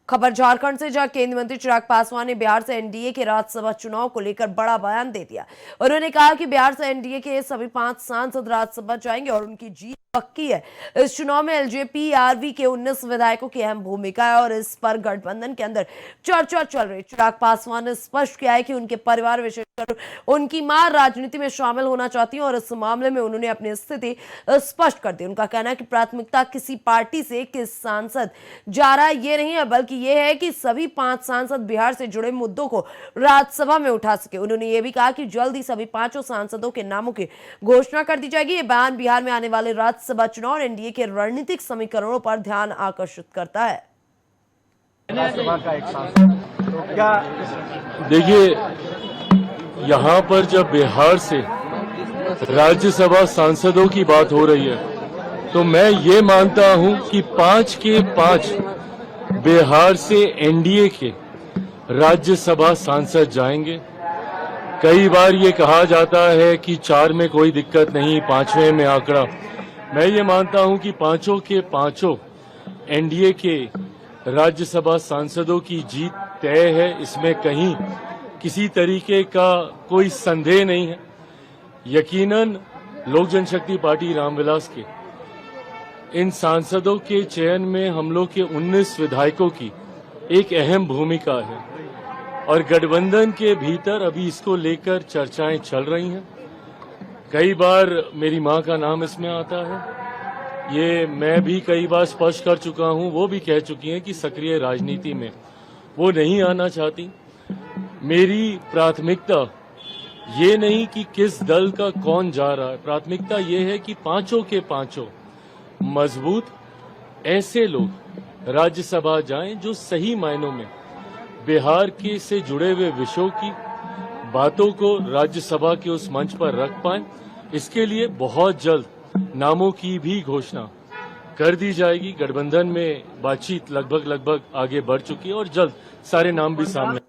खबर झारखंड से, जहां केंद्रीय मंत्री चिराग पासवान ने बिहार से एनडीए के राज्यसभा चुनाव को लेकर बड़ा बयान दे दिया। उन्होंने कहा कि बिहार से एनडीए के सभी 5 सांसद राज्यसभा जाएंगे और उनकी जीत पक्की है। इस चुनाव में एलजेपी आरवी के 19 विधायकों की अहम भूमिका है और इस पर गठबंधन के अंदर चर्चा चल रही। चिराग पासवान ने स्पष्ट किया है कि उनके परिवार, विशेषकर उनकी मां, राजनीति में शामिल होना चाहती है और इस मामले में उन्होंने अपनी स्थिति स्पष्ट कर दी। उनका कहना है कि प्राथमिकता किसी पार्टी से किस सांसद जा रहा है ये नहीं है, बल्कि यह है कि सभी 5 सांसद बिहार से जुड़े मुद्दों को राज्यसभा में उठा सके। उन्होंने ये भी कहा कि जल्द ही सभी 5 सांसदों के नामों की घोषणा कर दी जाएगी। ये बयान बिहार में आने वाले राज्यसभा चुनाव और एनडीए के रणनीतिक समीकरणों पर ध्यान आकर्षित करता है। राज्यसभा का एक सांसद, तो क्या देखिए, यहाँ पर जब बिहार से राज्यसभा सांसदों की बात हो रही है तो मैं ये मानता हूं कि 5 के 5 बिहार से एनडीए के राज्यसभा सांसद जाएंगे। कई बार ये कहा जाता है कि 4 में कोई दिक्कत नहीं, 5वें में आंकड़ा। मैं ये मानता हूं कि 5 के 5 एनडीए के राज्यसभा सांसदों की जीत तय है। इसमें कहीं किसी तरीके का कोई संदेह नहीं है। यकीनन लोक जनशक्ति पार्टी रामविलास के इन सांसदों के चयन में हम लोग के 19 विधायकों की एक अहम भूमिका है और गठबंधन के भीतर अभी इसको लेकर चर्चाएं चल रही हैं। कई बार मेरी मां का नाम इसमें आता है, ये मैं भी कई बार स्पष्ट कर चुका हूं, वो भी कह चुकी हैं कि सक्रिय राजनीति में वो नहीं आना चाहती। मेरी प्राथमिकता ये नहीं कि किस दल का कौन जा रहा है, प्राथमिकता ये है कि 5 के 5 मजबूत ऐसे लोग राज्यसभा जाएं जो सही मायनों में बिहार के से जुड़े हुए विषयों की बातों को राज्यसभा के उस मंच पर रख पाएं। इसके लिए बहुत जल्द नामों की भी घोषणा कर दी जाएगी। गठबंधन में बातचीत लगभग आगे बढ़ चुकी है और जल्द सारे नाम भी सामने